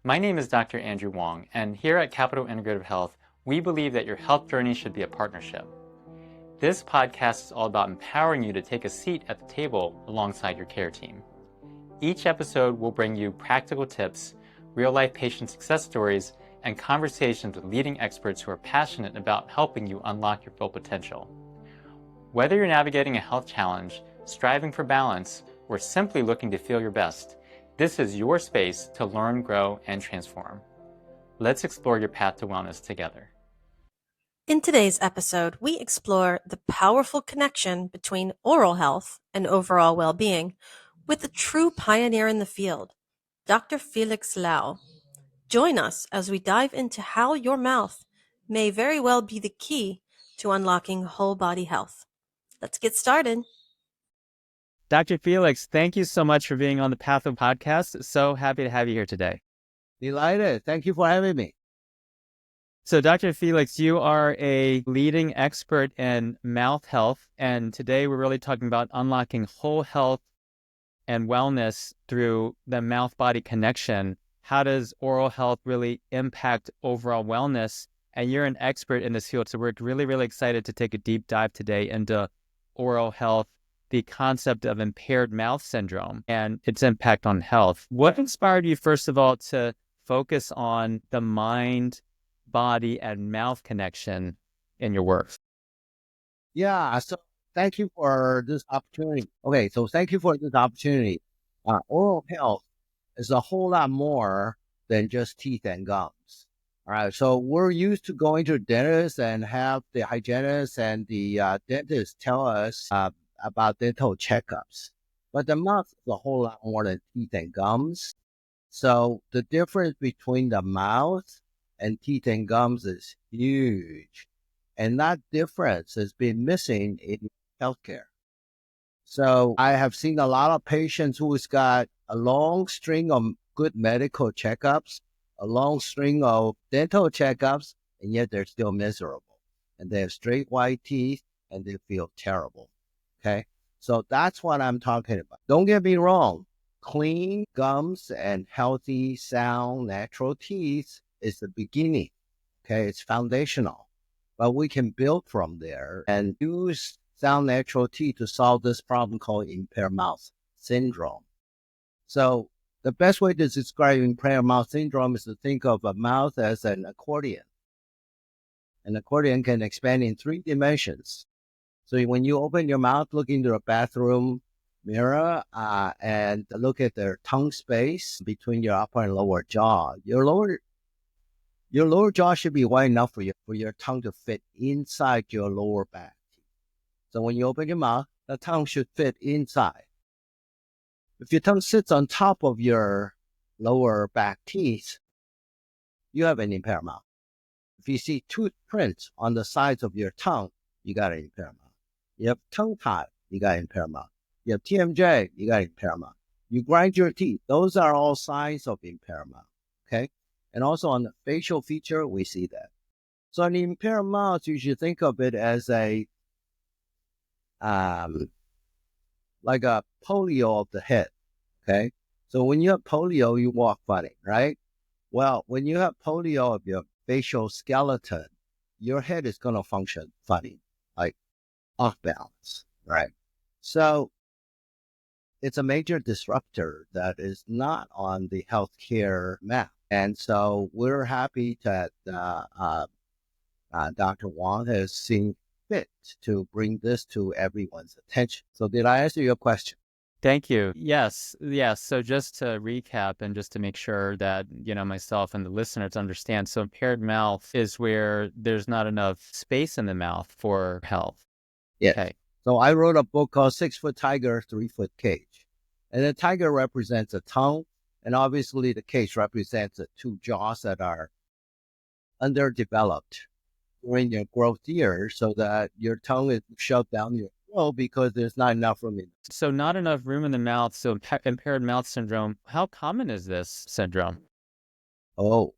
My name is Dr. Andrew Wong, and here at Capital Integrative Health, we believe that your health journey should be a partnership. This podcast is all about empowering you to take a seat at the table alongside your care team. Each episode will bring you practical tips, real-life patient success stories, and conversations with leading experts who are passionate about helping you unlock your full potential. Whether you're navigating a health challenge, striving for balance, or simply looking to feel your best, this is your space to learn, grow, and transform. Let's explore your path to wellness together. In today's episode, we explore the powerful connection between oral health and overall well-being with a true pioneer in the field, Dr. Felix Liao. Join us as we dive into how your mouth may very well be the key to unlocking whole body health. Let's get started. Dr. Felix, thank you so much for being on the Path of Podcast. So happy to have you here today. Delighted. Thank you for having me. So, Dr. Felix, you are a leading expert in mouth health, and today we're really talking about unlocking whole health and wellness through the mouth-body connection. How does oral health really impact overall wellness? And you're an expert in this field, so we're really, really excited to take a deep dive today into oral health, the concept of impaired mouth syndrome and its impact on health. What inspired you, first of all, to focus on the mind, body, and mouth connection in your work? Yeah, so thank you for this opportunity. Okay, so thank you for this opportunity. Oral health is a whole lot more than just teeth and gums. All right, so we're used to going to the dentist and have the hygienist and the dentist tell us about dental checkups. But the mouth is a whole lot more than teeth and gums. So the difference between the mouth and teeth and gums is huge. And that difference has been missing in healthcare. So I have seen a lot of patients who's got a long string of good medical checkups, a long string of dental checkups, and yet they're still miserable. And they have straight white teeth and they feel terrible. Okay. So that's what I'm talking about. Don't get me wrong. Clean gums and healthy, sound, natural teeth is the beginning. Okay. It's foundational, but we can build from there and use sound, natural teeth to solve this problem called impaired mouth syndrome. So the best way to describe impaired mouth syndrome is to think of a mouth as an accordion. An accordion can expand in 3 dimensions. So when you open your mouth, look into a bathroom mirror and look at the tongue space between your upper and lower jaw. Your lower jaw should be wide enough for your tongue to fit inside your lower back. So when you open your mouth, the tongue should fit inside. If your tongue sits on top of your lower back teeth, you have an impaired mouth. If you see tooth prints on the sides of your tongue, you got an impaired mouth. You have tongue tie, you got impaired mouth. You have TMJ, you got impaired mouth. You grind your teeth. Those are all signs of impaired mouth. Okay. And also on the facial feature, we see that. So an impaired mouth, you should think of it as a, like a polio of the head. Okay. So when you have polio, you walk funny, right? Well, when you have polio of your facial skeleton, your head is going to function funny, like off balance, right? So it's a major disruptor that is not on the healthcare map. And so we're happy that Dr. Wong has seen fit to bring this to everyone's attention. So did I answer your question? Thank you. Yes. So just to recap and just to make sure that, myself and the listeners understand. So impaired mouth is where there's not enough space in the mouth for health. Yes. Okay. So I wrote a book called 6-Foot Tiger, 3-Foot Cage. And the tiger represents a tongue. And obviously the cage represents the 2 jaws that are underdeveloped during your growth years so that your tongue is shoved down your throat because there's not enough room in it. So not enough room in the mouth. So impaired mouth syndrome. How common is this syndrome? So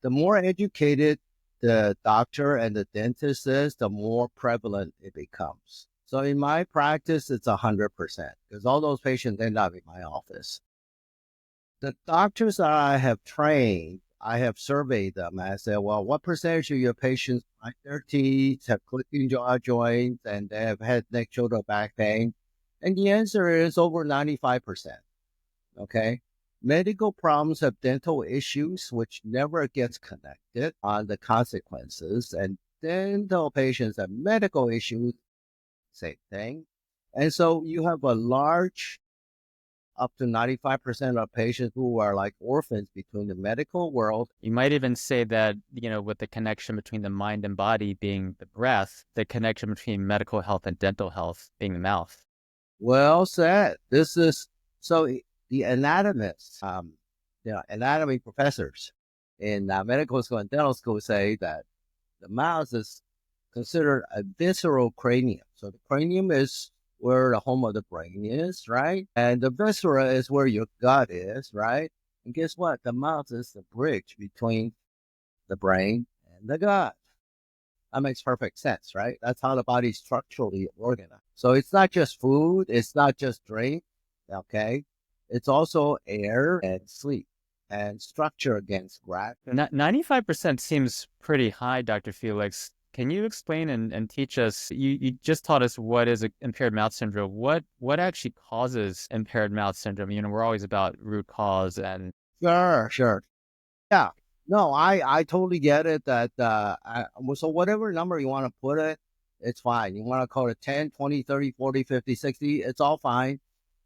the more educated the doctor and the dentist is, the more prevalent it becomes. So in my practice, it's 100% because all those patients end up in my office. The doctors that I have trained, I have surveyed them. I said, well, what percentage of your patients bite their teeth, have clicking jaw joints, and they have head, neck, shoulder, back pain? And the answer is over 95%. Okay. Medical problems have dental issues, which never gets connected on the consequences. And dental patients have medical issues, same thing. And so you have a large, up to 95% of patients who are like orphans between the medical world. You might even say that, with the connection between the mind and body being the breath, the connection between medical health and dental health being the mouth. Well said. This is so the anatomists, anatomy professors in medical school and dental school say that the mouth is considered a visceral cranium. So the cranium is where the home of the brain is, right? And the viscera is where your gut is, right? And guess what? The mouth is the bridge between the brain and the gut. That makes perfect sense, right? That's how the body's structurally organized. So it's not just food, it's not just drink, okay? It's also air and sleep and structure against gravity. 95% seems pretty high, Dr. Felix. Can you explain and teach us? You just taught us what is impaired mouth syndrome. What actually causes impaired mouth syndrome? We're always about root cause and Sure. Yeah. No, I totally get it that, so whatever number you want to put it, it's fine. You want to call it 10, 20, 30, 40, 50, 60, it's all fine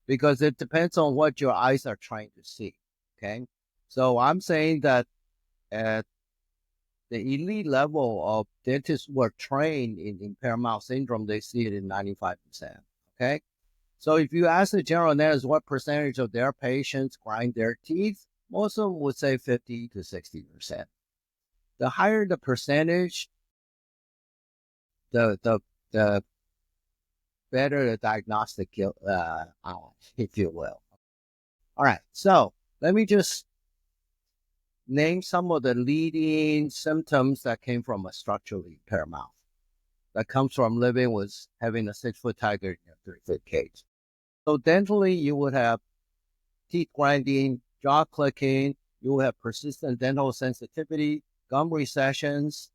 because it depends on what your eyes are trying to see. Okay. So I'm saying that at the elite level of dentists who are trained in impaired mouth syndrome, they see it in 95%. Okay. So if you ask the general dentist what percentage of their patients grind their teeth, most of them would say 50 to 60%. The higher the percentage, the better the diagnostic, if you will. All right, so let me just name some of the leading symptoms that came from a structurally impaired mouth. That comes from living with having a 6-foot tiger in a 3-foot cage. So dentally, you would have teeth grinding, jaw clicking, you would have persistent dental sensitivity, gum recessions,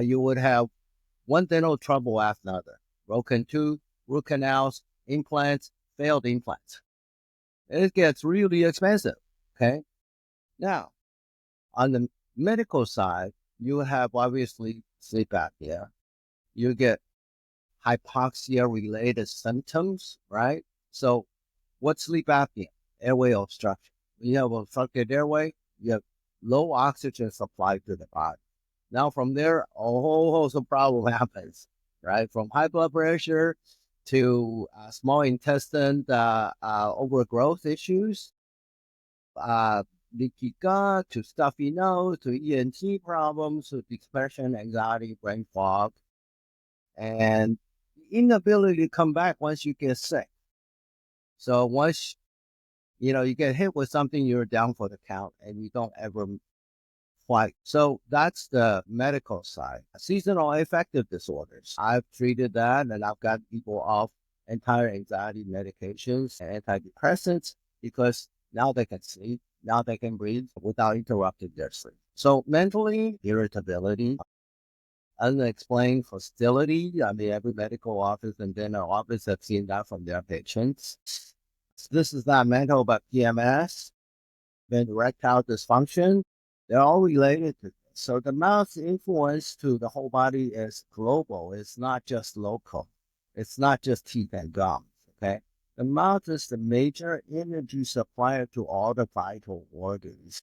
you would have one dental trouble after another, broken tooth, root canals, implants, failed implants. It gets really expensive, okay? Now, on the medical side, you have obviously sleep apnea. You get hypoxia-related symptoms, right? So what's sleep apnea? Airway obstruction. When you have obstructed airway, you have low oxygen supply to the body. Now, from there, a whole host of problem happens, right? From high blood pressure to small intestine overgrowth issues, leaky gut to stuffy nose to ENT problems to depression, anxiety, brain fog, and inability to come back once you get sick. So once you get hit with something, you're down for the count and you don't ever fight. So that's the medical side. Seasonal affective disorders. I've treated that and I've got people off entire anxiety medications and antidepressants because now they can sleep, now they can breathe without interrupting their sleep. So mentally, irritability, unexplained hostility. I mean, every medical office and dental office have seen that from their patients. This is not mental, but PMS, then erectile dysfunction. They're all related to this. So the mouth's influence to the whole body is global. It's not just local. It's not just teeth and gums, okay? The mouth is the major energy supplier to all the vital organs.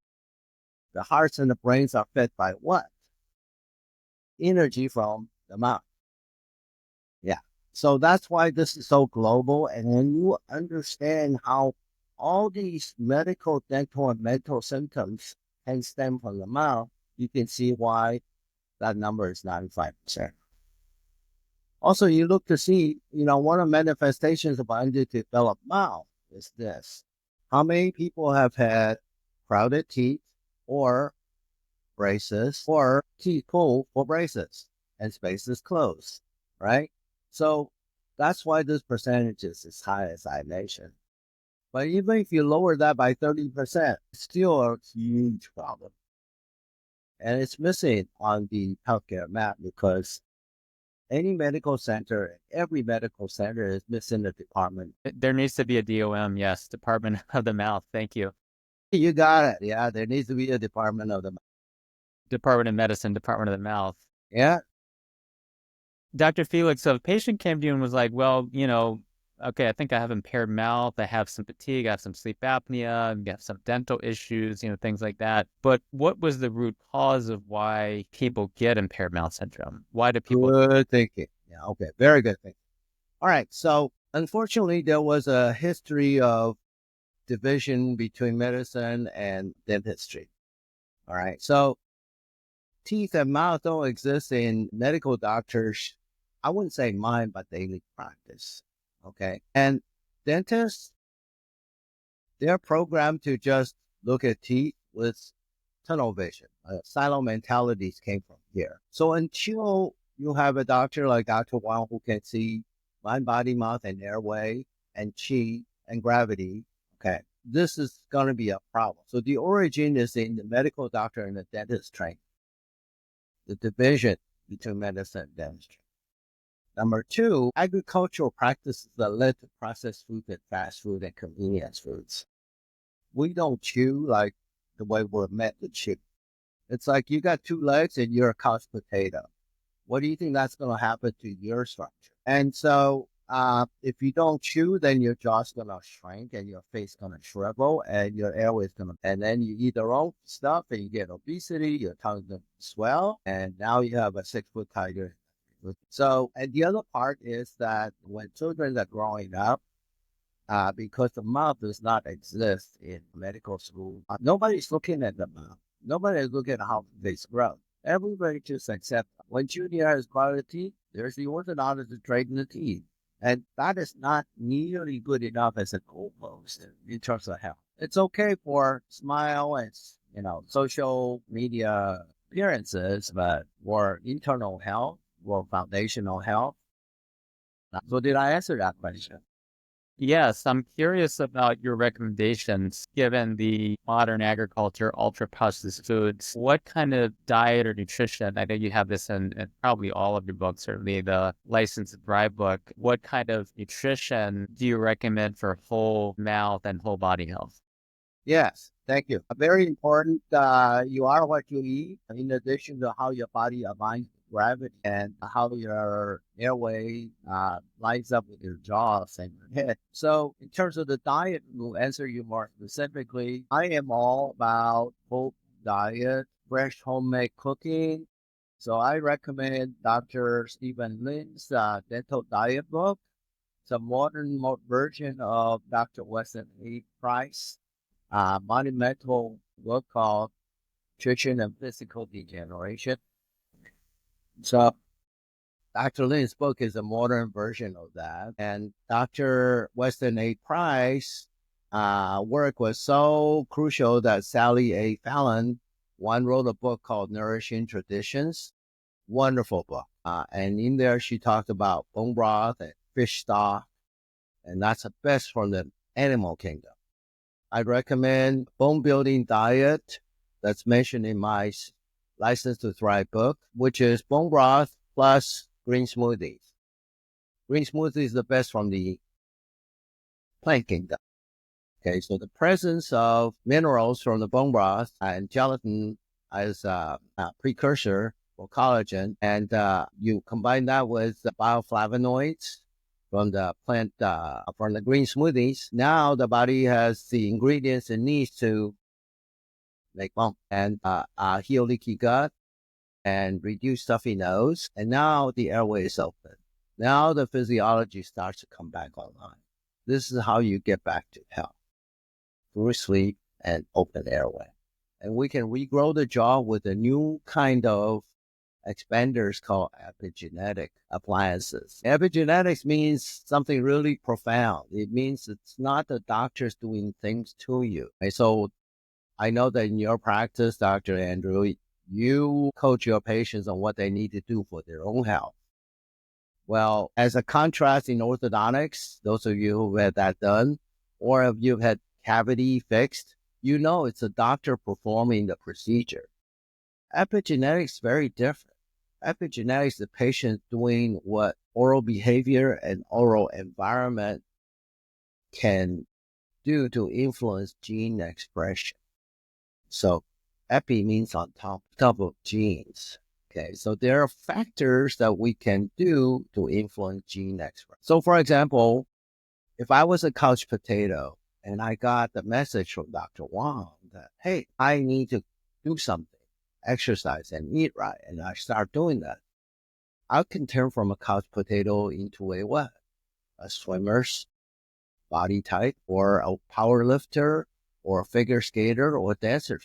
The hearts and the brains are fed by what? Energy from the mouth. Yeah. So that's why this is so global. And when you understand how all these medical, dental, and mental symptoms can stem from the mouth, you can see why that number is 95%. Also, you look to see, one of the manifestations of underdeveloped mouth is this. How many people have had crowded teeth or braces or teeth pulled for braces and spaces closed, right? So that's why this percentage is as high as I mentioned. But even if you lower that by 30%, it's still a huge problem. And it's missing on the healthcare map because any medical center, every medical center is missing a department. There needs to be a DOM, yes, Department of the Mouth. Thank you. You got it. Yeah, there needs to be a department of the mouth. Department of Medicine, Department of the Mouth. Yeah. Dr. Felix, so a patient came to you and was like, well, okay, I think I have impaired mouth. I have some fatigue. I have some sleep apnea. I have some dental issues, things like that. But what was the root cause of why people get impaired mouth syndrome? Why do people? Good thinking. Yeah. Okay. Very good thinking. All right. So unfortunately, there was a history of division between medicine and dentistry. All right. So teeth and mouth don't exist in medical doctors, I wouldn't say mind, but daily practice. Okay. And dentists, they're programmed to just look at teeth with tunnel vision. Silo mentalities came from here. So until you have a doctor like Dr. Wong who can see mind, body, mouth, and airway, and chi and gravity, okay, this is going to be a problem. So the origin is in the medical doctor and the dentist training, the division between medicine and dentistry. Number two, agricultural practices that led to processed food and fast food and convenience foods. We don't chew like the way we're meant to chew. It's like you got two legs and you're a couch potato. What do you think that's going to happen to your structure? And so if you don't chew, then your jaw's going to shrink and your face going to shrivel and your airway is going to, and then you eat the wrong stuff and you get obesity, your tongue's going to swell, and now you have a 6-foot tiger. So, and the other part is that when children are growing up, because the mouth does not exist in medical school, nobody's looking at the mouth. Nobody is looking at how they grow. Everybody just accepts when junior has quality, there's the orthodontist to straighten the teeth. And that is not nearly good enough as a goalpost in terms of health. It's okay for smile and, social media appearances, but for internal health, for foundational health. So did I answer that question? Yes, I'm curious about your recommendations given the modern agriculture, ultra processed foods. What kind of diet or nutrition? I know you have this in probably all of your books, certainly the License to Thrive book. What kind of nutrition do you recommend for whole mouth and whole body health? Yes, thank you. Very important. You are what you eat, in addition to how your body aligns with gravity and how your airway lines up with your jaws and your head. So, in terms of the diet, we'll answer you more specifically. I am all about whole diet, fresh homemade cooking. So, I recommend Dr. Stephen Lin's dental diet book. It's a modern version of Dr. Weston A. Price monumental book called Nutrition and Physical Degeneration. So Dr. Lin's book is a modern version of that. And Dr. Weston A. Price work was so crucial that Sally A. Fallon wrote a book called Nourishing Traditions. Wonderful book. And in there, she talked about bone broth and fish stock. And that's the best from the animal kingdom. I recommend bone building diet that's mentioned in my License to Thrive book, which is bone broth plus green smoothies. Green smoothie is the best from the plant kingdom. Okay, so the presence of minerals from the bone broth and gelatin as a precursor for collagen, and you combine that with the bioflavonoids from the plant, from the green smoothies. Now the body has the ingredients it needs to make bone and heal leaky gut and reduce stuffy nose. And now the airway is open. Now the physiology starts to come back online. This is how you get back to health, through sleep and open airway. And we can regrow the jaw with a new kind of expanders called epigenetic appliances. Epigenetics means something really profound. It means it's not the doctors doing things to you. And so I know that in your practice, Dr. Andrew, you coach your patients on what they need to do for their own health. Well, as a contrast in orthodontics, those of you who had that done, or if you've had cavity fixed, you know it's a doctor performing the procedure. Epigenetics is very different. Epigenetics, the patient doing what oral behavior and oral environment can do to influence gene expression. So epi means on top of genes. Okay, so there are factors that we can do to influence gene expression. So for example, if I was a couch potato and I got the message from Dr. Wong that, hey, I need to do something, exercise and eat right, and I start doing that, I can turn from a couch potato into a what? A swimmer's body type, or a power lifter, or a figure skater, or a dancer,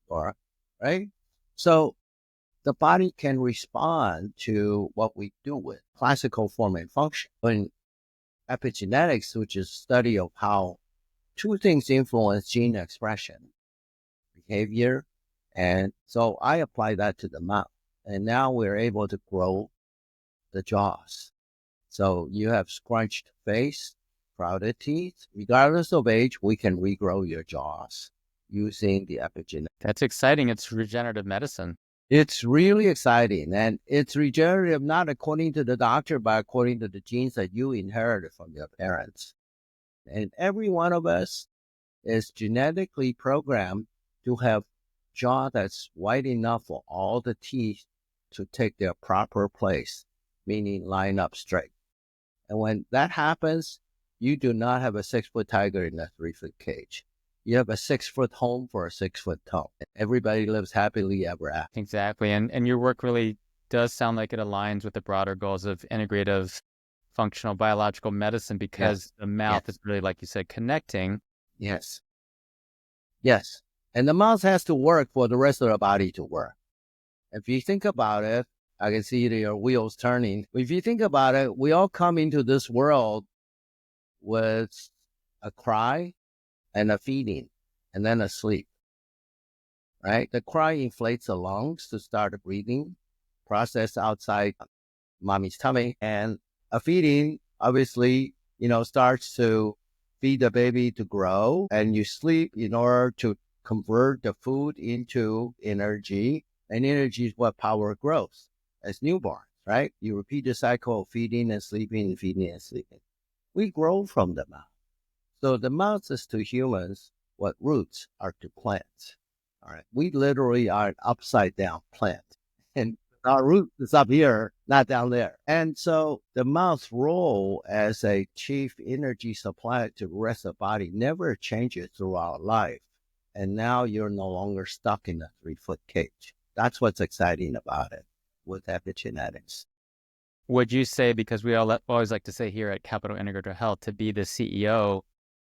or right? So the body can respond to what we do with classical form and function. In epigenetics, which is study of how two things influence gene expression, behavior, and so I apply that to the mouth. And now we're able to grow the jaws. So you have scrunched face, crowded teeth. Regardless of age, we can regrow your jaws using the epigenetics. That's exciting. It's regenerative medicine. It's really exciting, and it's regenerative not according to the doctor, but according to the genes that you inherited from your parents. And every one of us is genetically programmed to have jaw that's wide enough for all the teeth to take their proper place, meaning line up straight. And when that happens, you do not have a 6-foot tiger in a 3-foot cage. You have a 6-foot home for a 6-foot home. Everybody lives happily ever after. Exactly. And your work really does sound like it aligns with the broader goals of integrative functional biological medicine, because the mouth is really, like you said, connecting. Yes. And the mouth has to work for the rest of the body to work. If you think about it, I can see your wheels turning. If you think about it, we all come into this world with a cry and a feeding and then a sleep, right? The cry inflates the lungs to start breathing, process outside mommy's tummy, and a feeding obviously, starts to feed the baby to grow, and you sleep in order to convert the food into energy, and energy is what power growth as newborns, right? You repeat the cycle of feeding and sleeping and feeding and sleeping. We grow from the mouth. So the mouth is to humans what roots are to plants. All right. We literally are an upside down plant. And our root is up here, not down there. And so the mouth's role as a chief energy supplier to the rest of the body never changes throughout life. And now you're no longer stuck in a 3-foot cage. That's what's exciting about it with epigenetics. Would you say, because we always like to say here at Capital Integrative Health, to be the CEO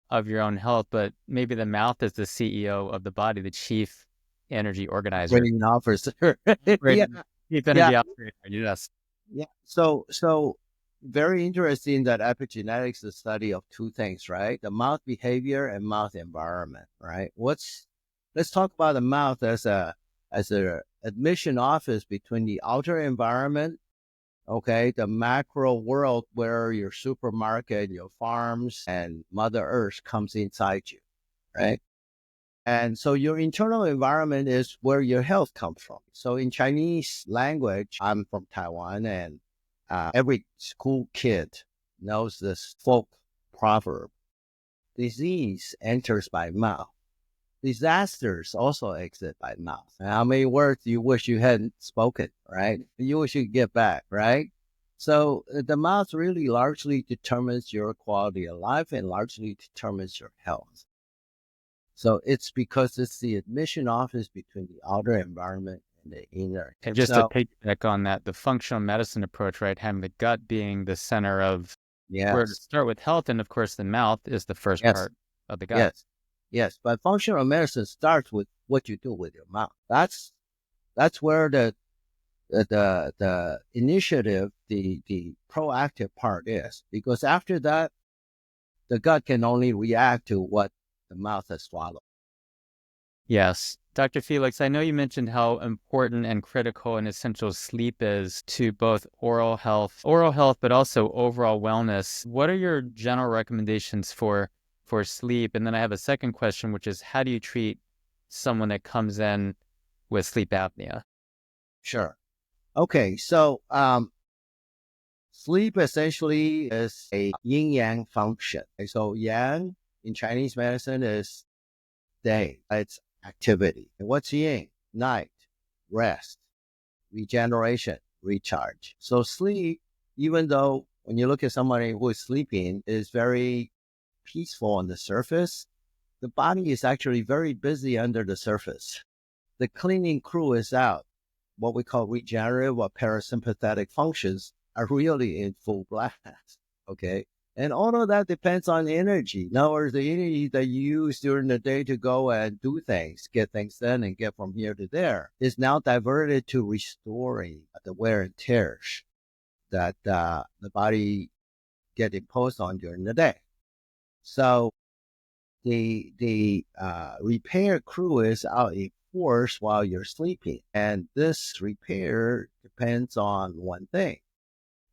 of your own health, but maybe the mouth is the CEO of the body, the chief energy organizer. Operating officer. Chief energy operator, yes. Yeah. So very interesting that epigenetics is the study of two things, right? The mouth behavior and mouth environment, right? Let's talk about the mouth as a admission office between the outer environment, okay, the macro world where your supermarket, your farms, and Mother Earth comes inside you, right? And so your internal environment is where your health comes from. So in Chinese language, I'm from Taiwan, and every school kid knows this folk proverb: disease enters by mouth. Disasters also exit by mouth. How many words you wish you hadn't spoken, right? You wish you could get back, right? So the mouth really largely determines your quality of life and largely determines your health. So it's because it's the admission office between the outer environment and the inner. And just to piggyback on that, the functional medicine approach, right, having the gut being the center of where to start with health, and of course the mouth is the first part of the gut. Yes. But functional medicine starts with what you do with your mouth. That's where the initiative, the proactive part is, because after that, the gut can only react to what the mouth has swallowed. Yes. Dr. Felix, I know you mentioned how important and critical and essential sleep is to both oral health, but also overall wellness. What are your general recommendations for for sleep? And then I have a second question, which is how do you treat someone that comes in with sleep apnea? Sure. Okay, so sleep essentially is a yin yang function. Okay, so yang in Chinese medicine is day, it's activity. And what's yin? Night, rest, regeneration, recharge. So sleep, even though when you look at somebody who is sleeping, is very peaceful on the surface, the body is actually very busy under the surface. The cleaning crew is out. What we call regenerative or parasympathetic functions are really in full blast. Okay. And all of that depends on energy. In other words, the energy that you use during the day to go and do things, get things done and get from here to there is now diverted to restoring the wear and tears that the body get imposed on during the day. So the repair crew is out in force while you're sleeping. And this repair depends on one thing,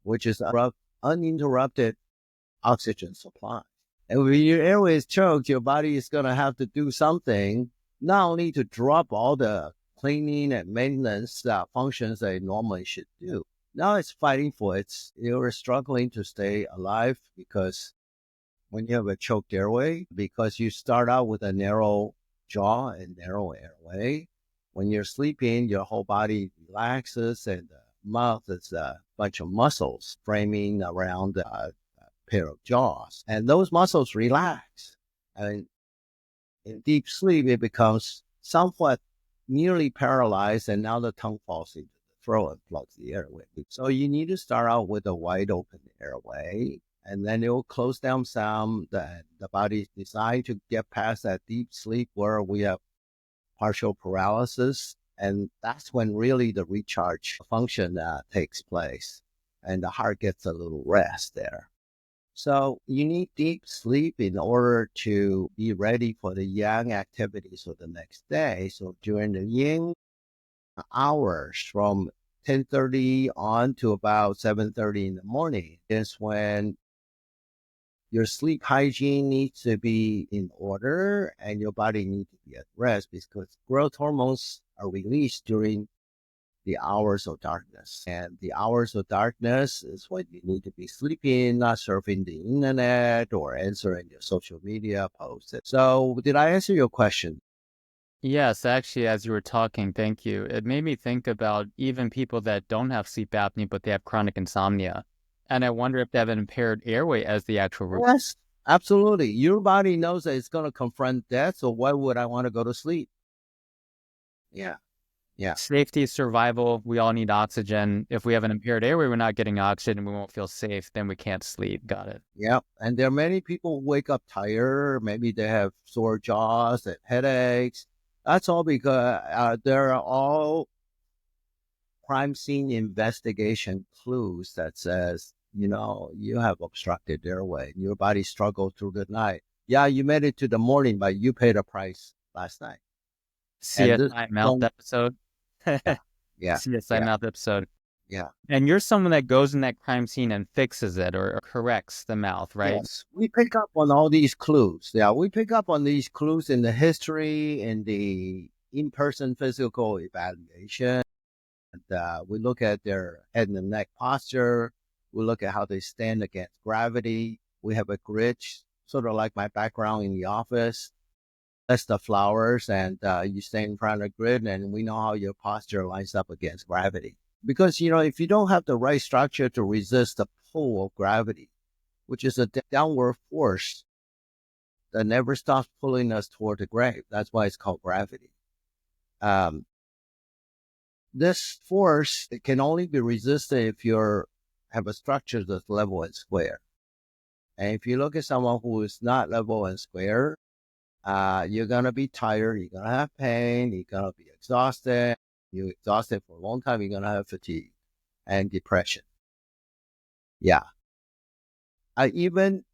which is uninterrupted oxygen supply. And when your airway is choked, your body is going to have to do something, not only to drop all the cleaning and maintenance functions that it normally should do. Now it's fighting for its, you're struggling to stay alive because when you have a choked airway, because you start out with a narrow jaw and narrow airway, when you're sleeping, your whole body relaxes and the mouth is a bunch of muscles framing around the pair of jaws. And those muscles relax. And in deep sleep, it becomes somewhat nearly paralyzed, and now the tongue falls into the throat and plugs the airway. So you need to start out with a wide open airway, and then it will close down some. The body decides to get past that deep sleep where we have partial paralysis, and that's when really the recharge function takes place, and the heart gets a little rest there. So you need deep sleep in order to be ready for the yang activities of the next day. So during the yin hours from 10:30 on to about 7:30 in the morning is when your sleep hygiene needs to be in order and your body needs to be at rest, because growth hormones are released during the hours of darkness. And the hours of darkness is when you need to be sleeping, not surfing the internet or answering your social media posts. So did I answer your question? Yes, actually, as you were talking, thank you. It made me think about even people that don't have sleep apnea, but they have chronic insomnia. And I wonder if they have an impaired airway as the actual root. Yes, absolutely. Your body knows that it's going to confront death. So why would I want to go to sleep? Yeah. Yeah. Safety, survival, we all need oxygen. If we have an impaired airway, we're not getting oxygen and we won't feel safe, then we can't sleep. Got it. Yeah. And there are many people who wake up tired. Maybe they have sore jaws and headaches. That's all because there are all crime scene investigation clues that says, you have obstructed airway. Your body struggled through the night. Yeah, you made it to the morning, but you paid a price last night. And this CSI mouth episode. yeah, CSI yeah, mouth episode. yeah. And you're someone that goes in that crime scene and fixes it or corrects the mouth, right? Yes, we pick up on all these clues. Yeah, we pick up on these clues in the history, in the in-person physical evaluation. And we look at their head and neck posture. We look at how they stand against gravity. We have a grid, sort of like my background in the office. That's the flowers, and you stand in front of the grid, and we know how your posture lines up against gravity. Because, if you don't have the right structure to resist the pull of gravity, which is a downward force that never stops pulling us toward the grave. That's why it's called gravity. This force, it can only be resisted if you have a structure that's level and square. And if you look at someone who is not level and square, you're going to be tired, you're going to have pain, you're going to be exhausted. You're exhausted for a long time, you're going to have fatigue and depression. Yeah. Even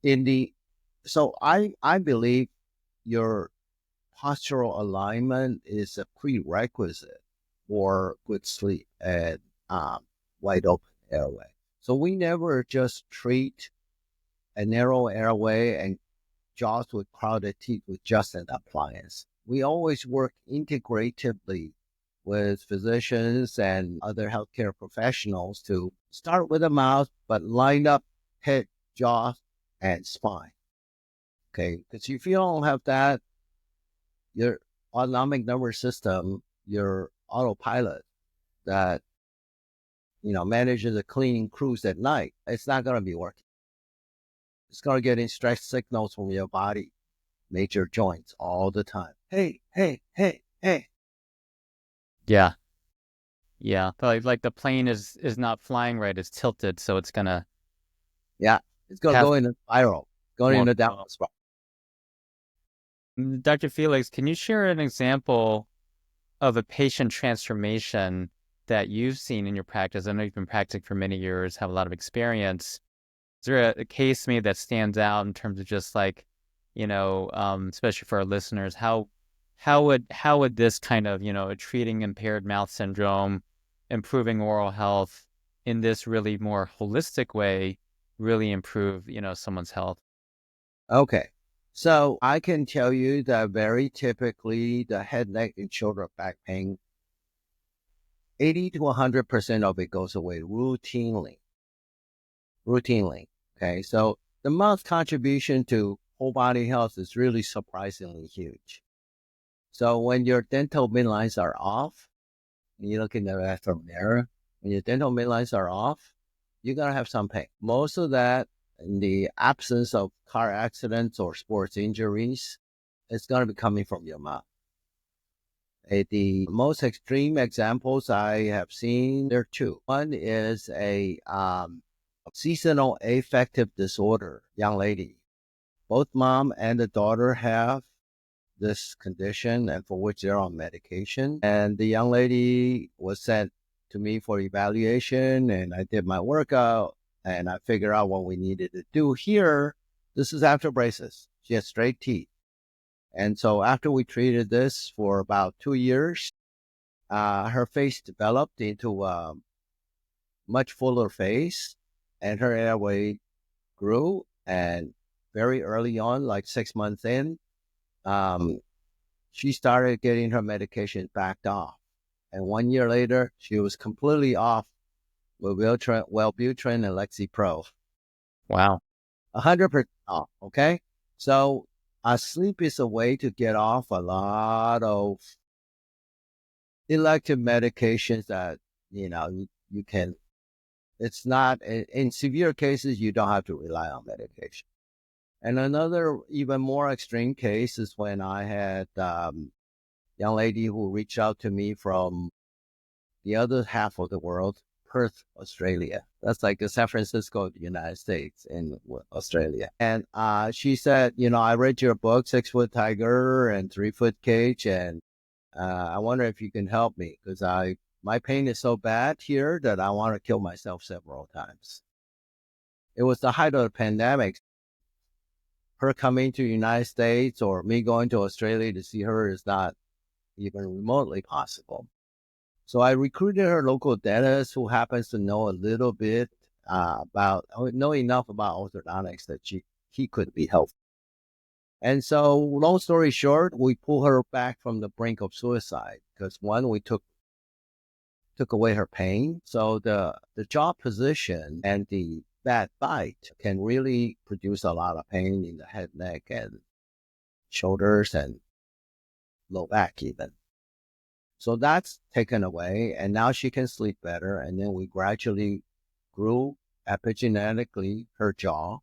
in the, so I believe your postural alignment is a prerequisite for good sleep and wide open airway. So we never just treat a narrow airway and jaws with crowded teeth with just an appliance. We always work integratively with physicians and other healthcare professionals to start with the mouth, but line up head, jaw, and spine. Okay, because if you don't have that, your autonomic nervous system, your autopilot that manages the cleaning crews at night, it's not going to be working. It's going to get in stress signals from your body, major joints all the time. Hey, hey, hey, hey. Yeah. Yeah. But like the plane is not flying right, it's tilted, so it's gonna Yeah, it's going to have go in a spiral, going in more a downward spiral. Dr. Felix, can you share an example of a patient transformation that you've seen in your practice? I know you've been practicing for many years, have a lot of experience. Is there a case maybe that stands out in terms of just like, especially for our listeners, how would this kind of, treating impaired mouth syndrome, improving oral health in this really more holistic way, really improve, someone's health? Okay. So I can tell you that very typically the head, neck, and shoulder back pain, 80 to 100% of it goes away routinely. Okay. So the mouth contribution to whole body health is really surprisingly huge. So when your dental midlines are off, and you look in the bathroom mirror, when your dental midlines are off, you're going to have some pain. Most of that, in the absence of car accidents or sports injuries, it's going to be coming from your mouth. The most extreme examples I have seen, there are two. One is a seasonal affective disorder, young lady. Both mom and the daughter have this condition and for which they're on medication. And the young lady was sent to me for evaluation, and I did my workout and I figured out what we needed to do here. This is after braces. She has straight teeth. And so after we treated this for about 2 years, her face developed into a much fuller face and her airway grew. And very early on, like 6 months in, she started getting her medication backed off. And 1 year later, she was completely off with Wellbutrin and Lexapro. Wow. 100% off, okay? So sleep is a way to get off a lot of elective medications that, you can, it's not, in severe cases, you don't have to rely on medication. And another even more extreme case is when I had young lady who reached out to me from the other half of the world, Perth, Australia. That's like the San Francisco of the United States in Australia. And she said, I read your book, 6-Foot Tiger and 3-Foot Cage, and I wonder if you can help me because my pain is so bad here that I want to kill myself several times. It was the height of the pandemic. Her coming to the United States or me going to Australia to see her is not even remotely possible. So I recruited her local dentist who happens to know a little bit know enough about orthodontics that he could be helpful. And so long story short, we pull her back from the brink of suicide because one, we took away her pain. So the jaw position and the bad bite can really produce a lot of pain in the head, neck, and shoulders and low back even. So that's taken away, and now she can sleep better. And then we gradually grew epigenetically her jaw.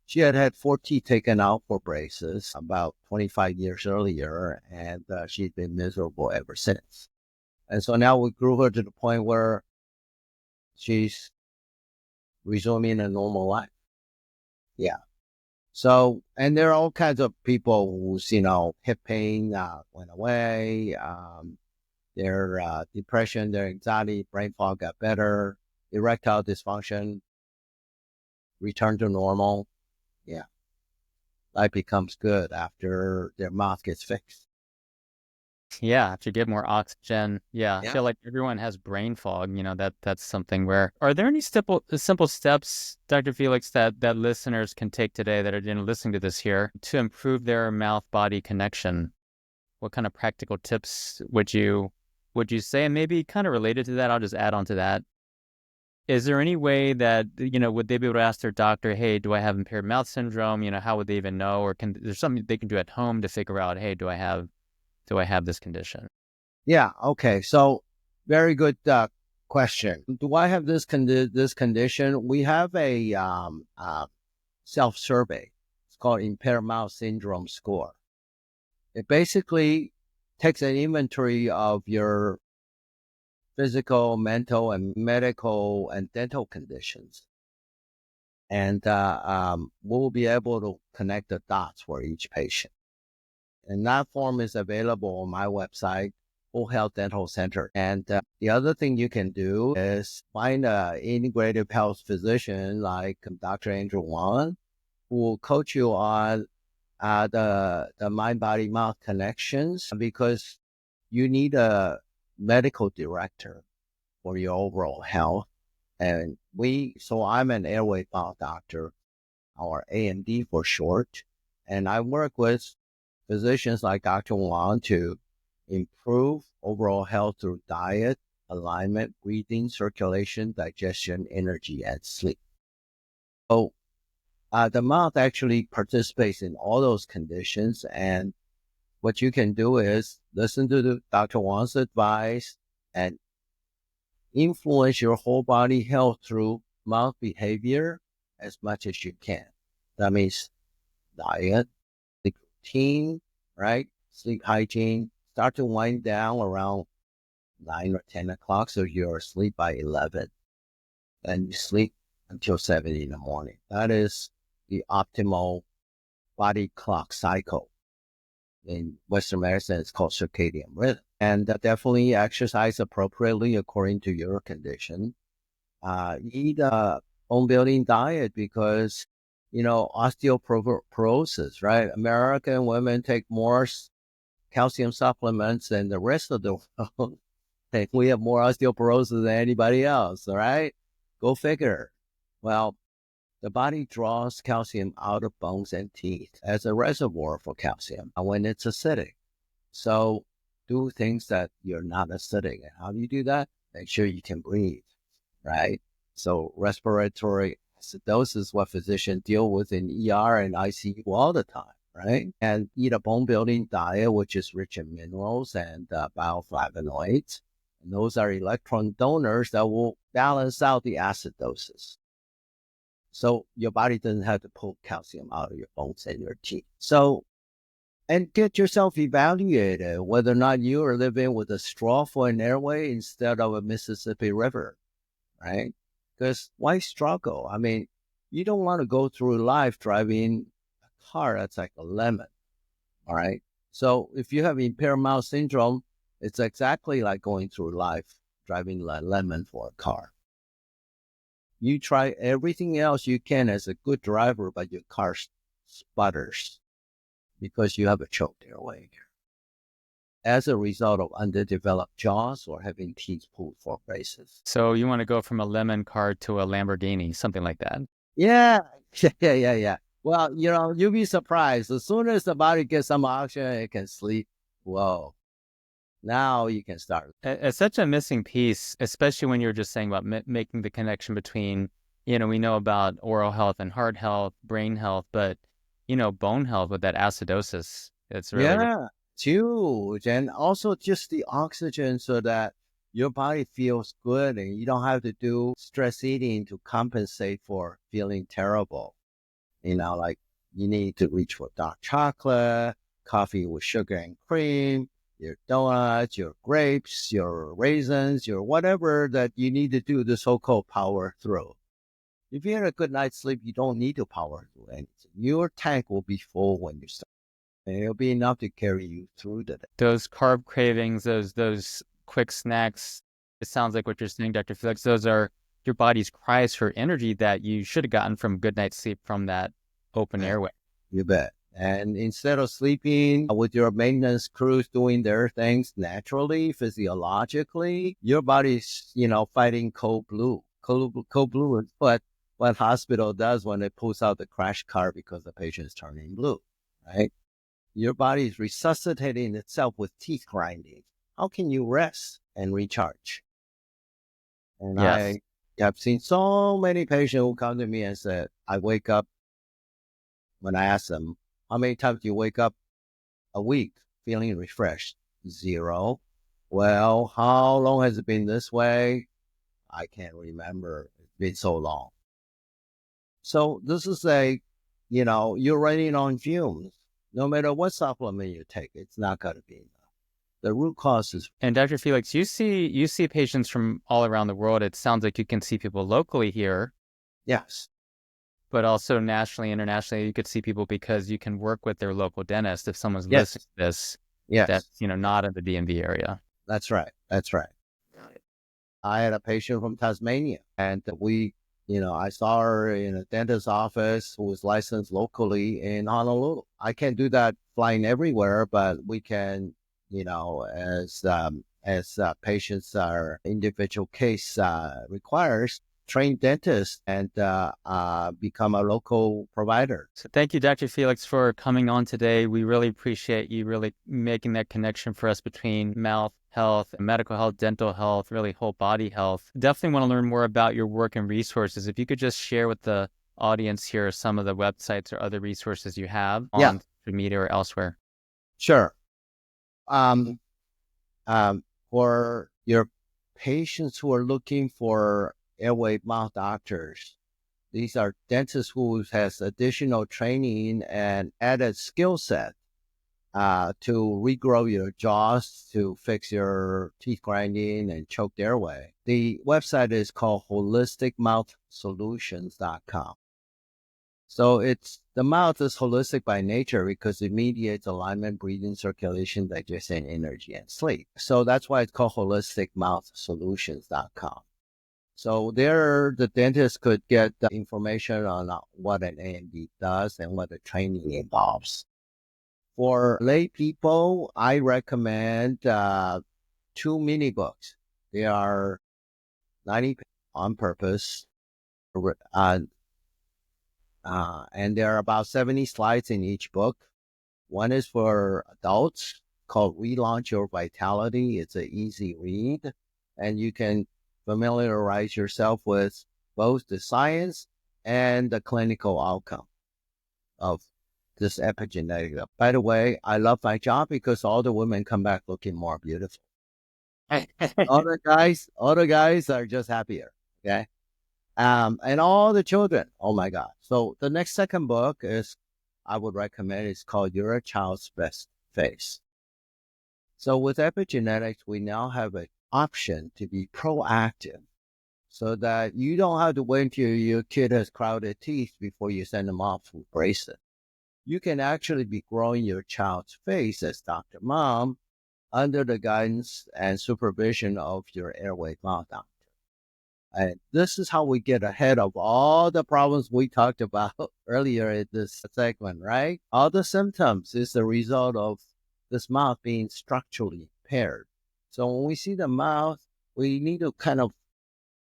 She had 4 teeth taken out for braces about 25 years earlier, and she's been miserable ever since. And so now we grew her to the point where she's resuming a normal life. Yeah. So, and there are all kinds of people whose, hip pain went away. Their depression, their anxiety, brain fog got better. Erectile dysfunction returned to normal. Yeah. Life becomes good after their mouth gets fixed. Yeah, to get more oxygen. Yeah, I Yeah. feel like everyone has brain fog. That's something where are there any simple steps, Dr. Felix, that listeners can take today that are listening to this here to improve their mouth-body connection? What kind of practical tips would you say? And maybe kind of related to that, I'll just add on to that. Is there any way that, would they be able to ask their doctor, hey, do I have impaired mouth syndrome? How would they even know? Or there's something they can do at home to figure out, hey, do I have this condition? Yeah. Okay. So very good question. Do I have this condition? We have a self survey. It's called impaired mouth syndrome score. It basically takes an inventory of your physical, mental, and medical and dental conditions, and we'll be able to connect the dots for each patient. And that form is available on my website, Whole Health Dental Center. And the other thing you can do is find an integrative health physician like Dr. Andrew Wong, who will coach you on the mind, body, mouth connections, because you need a medical director for your overall health. And so I'm an airway mouth doctor, or AMD for short. And I work with physicians like Dr. Wong to improve overall health through diet, alignment, breathing, circulation, digestion, energy, and sleep. So the mouth actually participates in all those conditions. And what you can do is listen to Dr. Wong's advice and influence your whole body health through mouth behavior as much as you can. That means diet, sleep routine, right? Sleep hygiene. Start to wind down around 9 or 10 o'clock so you're asleep by 11. And you sleep until 7 in the morning. That is the optimal body clock cycle. In Western medicine, it's called circadian rhythm. And definitely exercise appropriately according to your condition. Eat a bone building diet because, osteoporosis, right? American women take more calcium supplements than the rest of the world. We have more osteoporosis than anybody else, all right? Go figure. Well, the body draws calcium out of bones and teeth as a reservoir for calcium when it's acidic. So do things that you're not acidic. And how do you do that? Make sure you can breathe, right? So respiratory acidosis is what physicians deal with in ER and ICU all the time, right? And eat a bone building diet, which is rich in minerals and bioflavonoids. And those are electron donors that will balance out the acidosis. So your body doesn't have to pull calcium out of your bones and your teeth. So, and get yourself evaluated whether or not you are living with a straw for an airway instead of a Mississippi River, right? Because why struggle? I mean, you don't want to go through life driving a car that's like a lemon, all right? So if you have impaired mouth syndrome, it's exactly like going through life driving a lemon for a car. You try everything else you can as a good driver, but your car sputters because you have a choked airway as a result of underdeveloped jaws or having teeth pulled for braces. So you want to go from a lemon car to a Lamborghini, something like that. Yeah. Yeah. Well, you'll be surprised. As soon as the body gets some oxygen, it can sleep. Whoa. Now you can start. It's such a missing piece, especially when you're just saying about making the connection between, we know about oral health and heart health, brain health, but, bone health with that acidosis. It's really, Yeah, it's huge. And also just the oxygen so that your body feels good and you don't have to do stress eating to compensate for feeling terrible. Like you need to reach for dark chocolate, coffee with sugar and cream, your donuts, your grapes, your raisins, your whatever that you need to do the so-called power through. If you had a good night's sleep, you don't need to power through anything. Your tank will be full when you start. And it'll be enough to carry you through the day. those carb cravings, those quick snacks. It sounds like what you're saying, Dr. Felix, those are your body's cries for energy that you should have gotten from good night's sleep from that open Yeah, airway. you bet. And instead of sleeping with your maintenance crews doing their things naturally, physiologically, your body's, fighting cold blue. Cold blue is what hospital does when it pulls out the crash cart because the patient is turning blue, right? Your body is resuscitating itself with teeth grinding. How can you rest and recharge? And Yes. I have seen so many patients who come to me and said, I wake up, when I ask them, how many times do you wake up a week feeling refreshed? 0. Well, how long has it been this way? I can't remember. It's been so long. So this is you're running on fumes. No matter what supplement you take, it's not going to be enough. The root cause is. And Dr. Felix, you see patients from all around the world. It sounds like you can see people locally here, Yes. but also nationally, internationally. You could see people because you can work with their local dentist if someone's Yes. listening to this Yes. that's not in the DMV area. That's right. That's right. I had a patient from Tasmania, and I saw her in a dentist's office who was licensed locally in Honolulu. I can't do that flying everywhere, but we can, as patients are individual case requires, train dentists and become a local provider. So thank you, Dr. Felix, for coming on today. We really appreciate you really making that connection for us between mouth health, medical health, dental health, really whole body health. Definitely want to learn more about your work and resources. If you could just share with the audience here some of the websites or other resources you have on social media or elsewhere. Sure. For your patients who are looking for airway mouth doctors, these are dentists who has additional training and added skill set to regrow your jaws, to fix your teeth grinding and choked airway. The website is called holisticmouthsolutions.com. So the mouth is holistic by nature because it mediates alignment, breathing, circulation, digestion, energy, and sleep. So that's why it's called holisticmouthsolutions.com. So there, the dentist could get the information on what an A&D does and what the training involves. For lay people, I recommend 2 mini books. They are 90 on purpose, and there are about 70 slides in each book. One is for adults called Relaunch Your Vitality. It's an easy read, and you can familiarize yourself with both the science and the clinical outcome of this epigenetic. By the way, I love my job because all the women come back looking more beautiful. all the guys are just happier. Okay. And all the children, oh my God. So the second book I would recommend, it's called Your Child's Best Face. So with epigenetics, we now have an option to be proactive so that you don't have to wait until your kid has crowded teeth before you send them off for braces. You can actually be growing your child's face as Dr. Mom under the guidance and supervision of your airway mouth doctor. And this is how we get ahead of all the problems we talked about earlier in this segment, right? All the symptoms is the result of this mouth being structurally impaired. So when we see the mouth, we need to kind of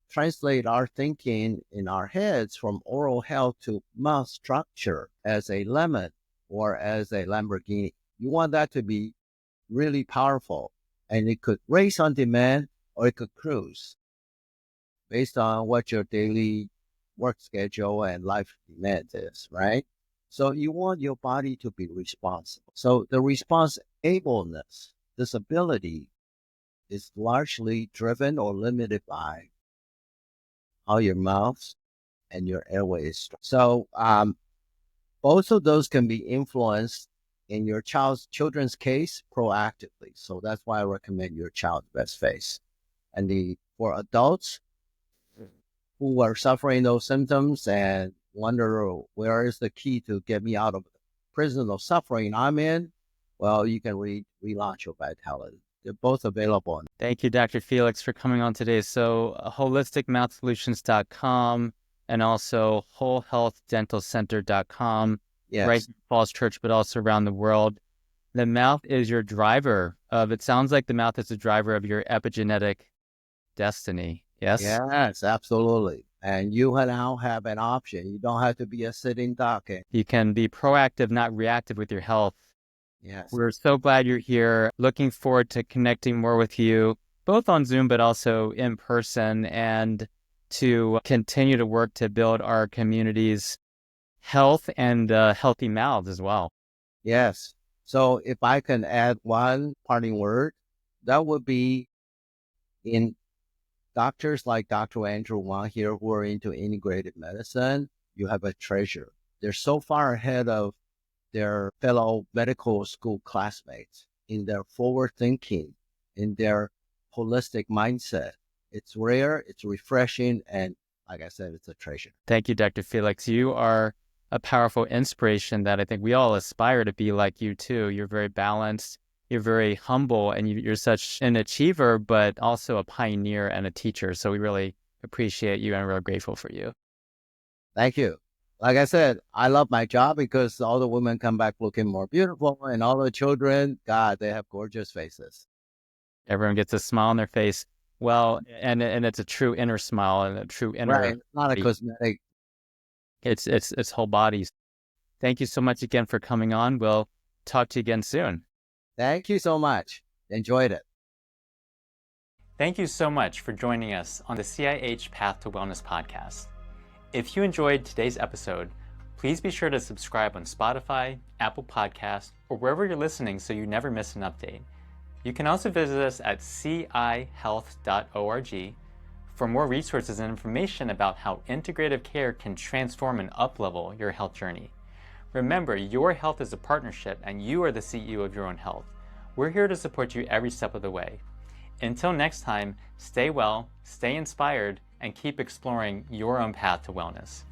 translate our thinking in our heads from oral health to mouth structure as a lemon or as a Lamborghini. You want that to be really powerful, and it could race on demand or it could cruise based on what your daily work schedule and life demand is, right? So you want your body to be responsible. So the response ableness, this ability, is largely driven or limited by how your mouth and your airway is structured. So both of those can be influenced in your children's case proactively. So that's why I recommend Your Child's Best Face. And for adults who are suffering those symptoms and wonder where is the key to get me out of the prison of suffering I'm in, well, you can read Relaunch Your Vitality. They're both available. Thank you, Dr. Felix, for coming on today. So holisticmouthsolutions.com and also wholehealthdentalcenter.com. right Yes. here in Falls Church, but also around the world. The mouth is your driver of, it sounds like the mouth is the driver of your epigenetic destiny. Yes? Yes, absolutely. And you now have an option. You don't have to be a sitting duck. You can be proactive, not reactive with your health. Yes. We're so glad you're here. Looking forward to connecting more with you, both on Zoom, but also in person, and to continue to work to build our community's health and healthy mouths as well. Yes. So if I can add one parting word, that would be in doctors like Dr. Andrew Wong here who are into integrated medicine, you have a treasure. They're so far ahead of their fellow medical school classmates in their forward thinking, in their holistic mindset. It's rare, it's refreshing, and like I said, it's a treasure. Thank you, Dr. Felix. You are a powerful inspiration that I think we all aspire to be like you too. You're very balanced, you're very humble, and you're such an achiever, but also a pioneer and a teacher. So we really appreciate you and we're grateful for you. Thank you. Like I said, I love my job because all the women come back looking more beautiful, and all the children, God, they have gorgeous faces. Everyone gets a smile on their face. Well, and it's a true inner smile and a true inner, Right. It's not a cosmetic. it's whole bodies. Thank you so much again for coming on. We'll talk to you again soon. Thank you so much. Enjoyed it. Thank you so much for joining us on the CIH Path to Wellness podcast. If you enjoyed today's episode, please be sure to subscribe on Spotify, Apple Podcasts, or wherever you're listening so you never miss an update. You can also visit us at cihealth.org for more resources and information about how integrative care can transform and uplevel your health journey. Remember, your health is a partnership and you are the CEO of your own health. We're here to support you every step of the way. Until next time, stay well, stay inspired, and keep exploring your own path to wellness.